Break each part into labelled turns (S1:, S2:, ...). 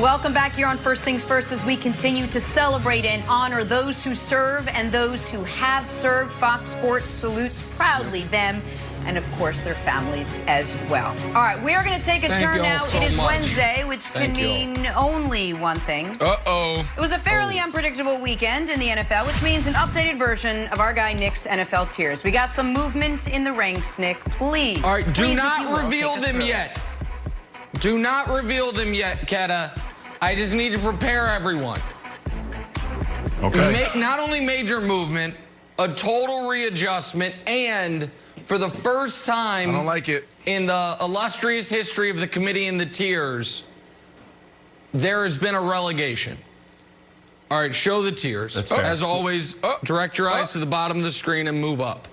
S1: Welcome back here on First Things First as we continue to celebrate and honor those who serve and those who have served. Fox Sports salutes proudly them and, of course, their families as well. All right, we are going to take a turn now.
S2: So
S1: it is
S2: much.
S1: Wednesday, which can mean only one thing.
S2: Uh-oh.
S1: It was a fairly unpredictable weekend in the NFL, which means an updated version of our guy Nick's NFL tiers. We got some movement in the ranks, Nick. Please.
S2: All right, do
S1: please,
S2: not reveal them yet. Do not reveal them yet, Keta. I just need to prepare everyone.
S3: Okay.
S2: Not only major movement, a total readjustment, and for the first time
S3: I don't like it.
S2: in the illustrious history of the committee and the tiers, there has been a relegation. All right, show the tiers. As always, direct your eyes to the bottom of the screen and move up.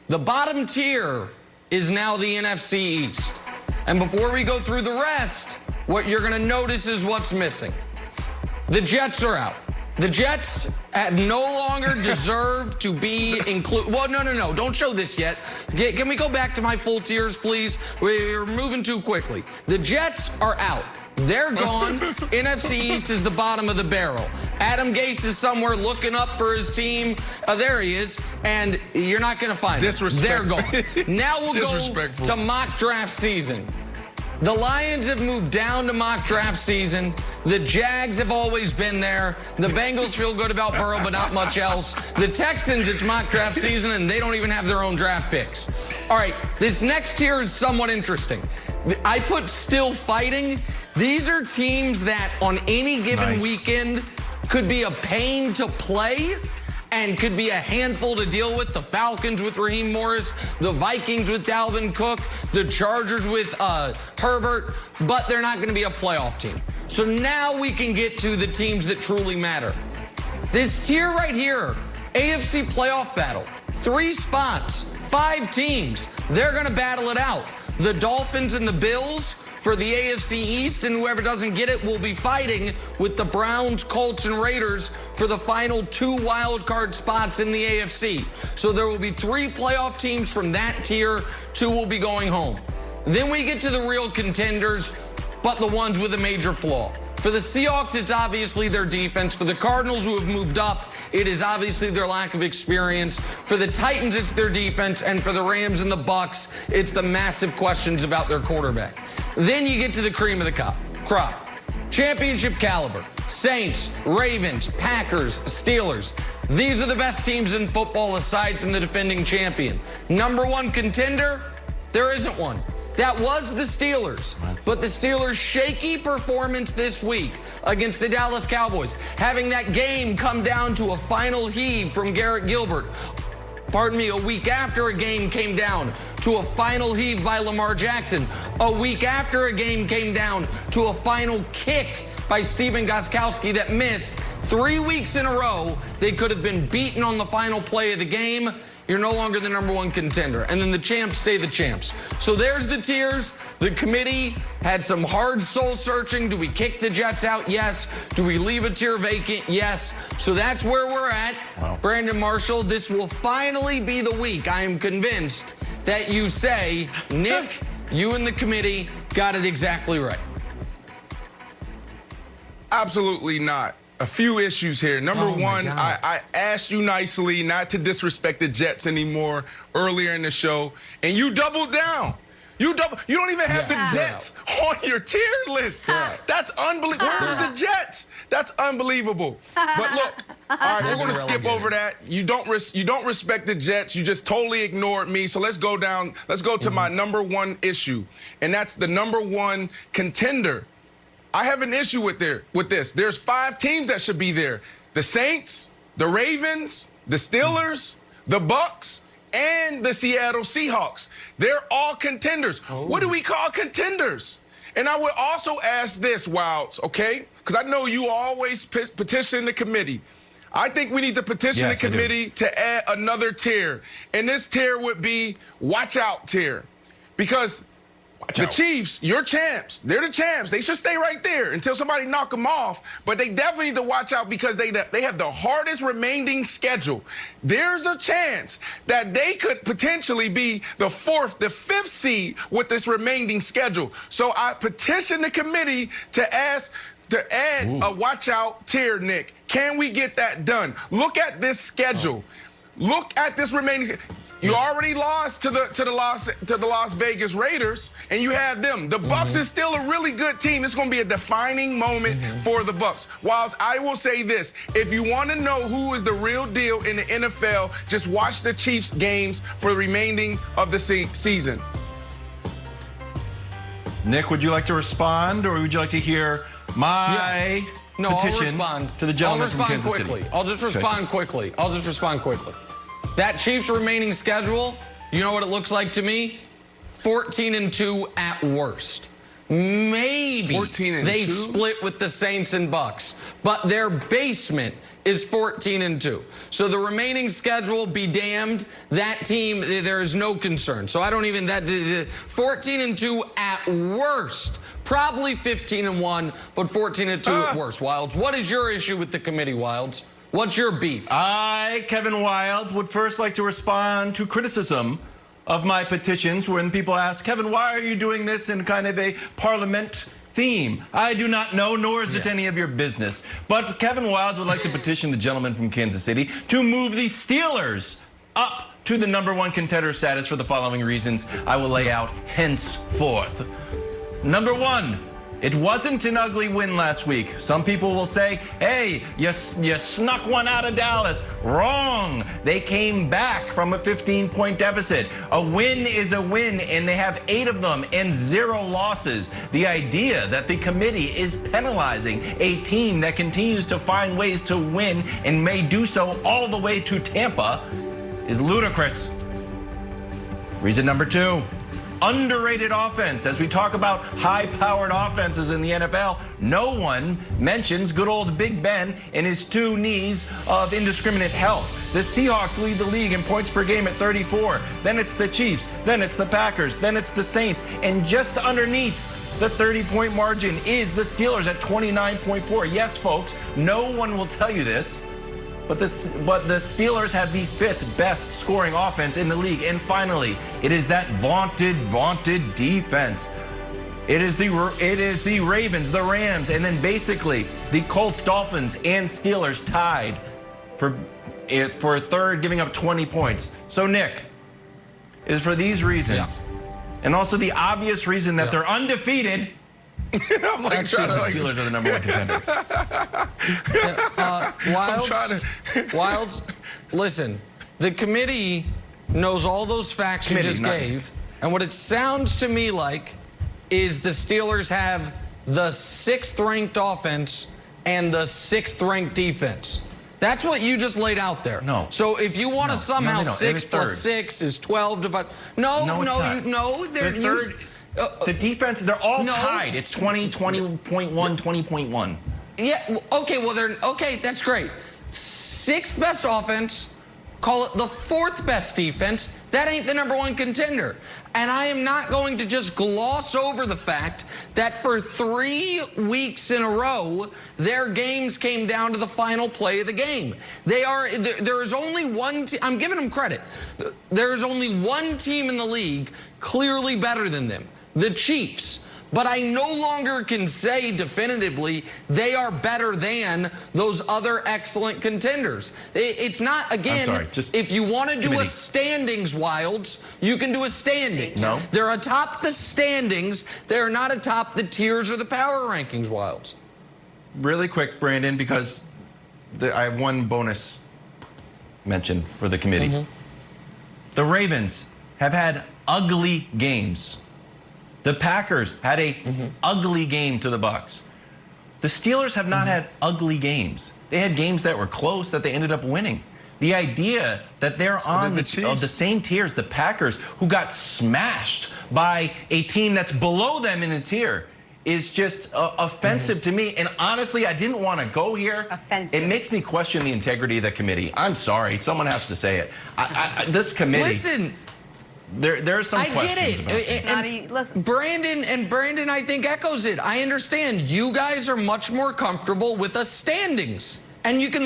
S2: The bottom tier is now the NFC East. And before we go through the rest, what you're going to notice is what's missing. The Jets are out. The Jets no longer deserve to be included. Well, no. Don't show this yet. Can we go back to my full tiers, please? We're moving too quickly. The Jets are out. They're gone. NFC East is the bottom of the barrel. Adam Gase is somewhere looking up for his team. There he is. And you're not going to find him. They're gone. Now we'll go to mock draft season. The Lions have moved down to mock draft season. The Jags have always been there. The Bengals feel good about Burrow, but not much else. The Texans, it's mock draft season, and they don't even have their own draft picks. All right, this next tier is somewhat interesting. I put still fighting. These are teams that on any given weekend could be a pain to play and could be a handful to deal with. The Falcons with Raheem Morris, the Vikings with Dalvin Cook, the Chargers with Herbert, but they're not going to be a playoff team. So now we can get to the teams that truly matter. This tier right here, AFC playoff battle, 3 spots, 5 teams. They're going to battle it out. The Dolphins and the Bills for the AFC East, and whoever doesn't get it will be fighting with the Browns, Colts, and Raiders for the final 2 wild card spots in the AFC. So there will be 3 playoff teams from that tier. 2 will be going home. Then we get to the real contenders, but the ones with a major flaw. For the Seahawks, it's obviously their defense. For the Cardinals, who have moved up, it is obviously their lack of experience. For the Titans, it's their defense. And for the Rams and the Bucks, it's the massive questions about their quarterback. Then you get to the cream of the crop. Championship caliber. Saints, Ravens, Packers, Steelers. These are the best teams in football aside from the defending champion. Number 1 contender, there isn't one. That was the Steelers. But the Steelers' shaky performance this week against the Dallas Cowboys, having that game come down to a final heave from Garrett Gilbert, a week after a game came down to a final heave by Lamar Jackson. A week after a game came down to a final kick by Stephen Gostkowski that missed. 3 weeks in a row, they could have been beaten on the final play of the game. You're no longer the number 1 contender. And then the champs stay the champs. So there's the tiers. The committee had some hard soul searching. Do we kick the Jets out? Yes. Do we leave a tier vacant? Yes. So that's where we're at. Wow. Brandon Marshall, this will finally be the week, I am convinced, that you say, Nick, you and the committee got it exactly right.
S3: Absolutely not. A few issues here. Number 1, I asked you nicely not to disrespect the Jets anymore earlier in the show, and you doubled down. You don't even have the Jets on your tier list. That's unbelievable. Where's the Jets? That's unbelievable. But look, all right, we're going to skip over that. You don't respect the Jets. You just totally ignored me. So let's go down. Let's go to my number 1 issue, and that's the number 1 contender. I have an issue with this. There's 5 teams that should be there. The Saints, the Ravens, the Steelers, the Bucks, and the Seattle Seahawks. They're all contenders. What do we call contenders? And I would also ask this, Wilds, okay? Because I know you always petition the committee. I think we need to petition the committee to add another tier. And this tier would be watch out tier. Because the Chiefs, your champs. They're the champs. They should stay right there until somebody knock them off. But they definitely need to watch out because they have the hardest remaining schedule. There's a chance that they could potentially be the 4th, the 5th seed with this remaining schedule. So I petition the committee to ask to add a watch-out tier, Nick. Can we get that done? Look at this schedule. Look at this remaining. You already lost to the Las Vegas Raiders, and you have them. The Bucs is still a really good team. It's going to be a defining moment for the Bucs. Whilst I will say this, if you want to know who is the real deal in the NFL, just watch the Chiefs games for the remaining of the season.
S4: Nick, would you like to respond, or would you like to hear my petition to the gentleman from Kansas City?
S2: I'll just respond quickly. That Chiefs remaining schedule, you know what it looks like to me? 14-2 at worst. Maybe
S3: 14-2?
S2: they split with the Saints and Bucks, but their basement is 14-2. So the remaining schedule, be damned, that team, there is no concern. So I don't even, 14-2 at worst. Probably 15-1, but 14-2 at worst. Wildes, what is your issue with the committee, Wildes? What's your beef?
S4: I, Kevin Wildes, would first like to respond to criticism of my petitions when people ask, Kevin, why are you doing this in kind of a parliament theme? I do not know, nor is it any of your business. But Kevin Wildes would like to petition the gentleman from Kansas City to move the Steelers up to the #1 contender status for the following reasons I will lay out henceforth. Number one, it wasn't an ugly win last week. Some people will say, hey, you snuck one out of Dallas. Wrong. They came back from a 15-point deficit. A win is a win, and they have 8 of them and 0 losses. The idea that the committee is penalizing a team that continues to find ways to win and may do so all the way to Tampa is ludicrous. Reason number 2. Underrated offense. As we talk about high-powered offenses in the NFL, no one mentions good old Big Ben and his 2 knees of indiscriminate health. The Seahawks lead the league in points per game at 34. Then it's the Chiefs. Then it's the Packers. Then it's the Saints. And just underneath the 30-point margin is the Steelers at 29.4. Yes, folks, no one will tell you this. But the Steelers have the 5th best scoring offense in the league. And finally, it is that vaunted defense. It is the Ravens, the Rams, and then basically the Colts, Dolphins, and Steelers tied for 3rd, giving up 20 points. So, Nick, it is for these reasons, and also the obvious reason that they're undefeated.
S3: I'm like trying to
S4: Steelers are the #1 contender.
S2: Wildes, listen, the committee knows all those facts you just gave, and what it sounds to me like is the Steelers have the 6th ranked offense and the 6th ranked defense. That's what you just laid out there.
S4: No.
S2: So if you want to somehow 6 plus 6 is 12 divided. No,
S4: they're third. The defense, they're all tied. It's 20, 20.1, 20.1.
S2: Yeah, okay, well, that's great. 6th best offense, call it the 4th best defense. That ain't the #1 contender. And I am not going to just gloss over the fact that for 3 weeks in a row, their games came down to the final play of the game. There is only one team, I'm giving them credit. There is only one team in the league clearly better than them, the Chiefs. But I no longer can say definitively they are better than those other excellent contenders. It's not, again, if you want to do a standings, Wildes, you can do a standings.
S4: No.
S2: They're atop the standings. They're not atop the tiers or the power rankings, Wildes.
S4: Really quick, Brandon, because I have one bonus mention for the committee. The Ravens have had ugly games. The Packers had a ugly game to the Bucs. The Steelers have not had ugly games. They had games that were close that they ended up winning. The idea that they're on the same tier as the Packers, who got smashed by a team that's below them in the tier, is just offensive to me. And honestly, I didn't want to go here.
S1: Offensive.
S4: It makes me question the integrity of the committee. I'm sorry. Someone has to say it. This committee.
S2: Listen.
S4: There are some questions about
S2: it. Listen, Brandon, I think echoes it. I understand you guys are much more comfortable with a standings And you can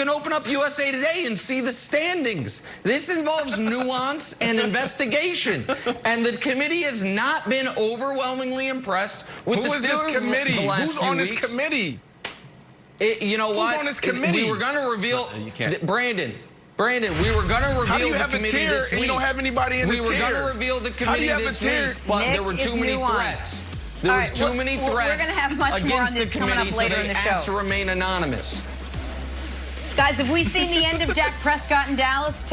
S2: open up USA Today and see the standings. This involves nuance and investigation. And the committee has not been overwhelmingly impressed with the Steelers.
S3: Who is this committee?
S2: The last
S3: Who's
S2: few
S3: on this
S2: weeks.
S3: committee?
S2: You know what?
S3: Who's on this committee?
S2: We were going to reveal,
S4: You can't.
S2: Brandon, we were going to reveal
S3: How do you
S2: the
S3: have a
S2: committee
S3: tier
S2: this
S3: and
S2: week.
S3: you don't have anybody in the tier?
S2: We were going to reveal the
S3: How do
S2: committee
S3: you have a
S2: this
S3: tier?
S2: week, but
S1: Nick
S2: there were too
S1: is
S2: many
S1: nuanced.
S2: threats. There
S1: All
S2: was
S1: right,
S2: too many
S1: we're
S2: threats
S1: gonna have much more on
S2: against
S1: this
S2: the
S1: coming up
S2: committee,
S1: later
S2: so
S1: in
S2: they
S1: the
S2: asked
S1: show.
S2: to remain anonymous.
S1: Guys, have we seen the end of Dak Prescott in Dallas?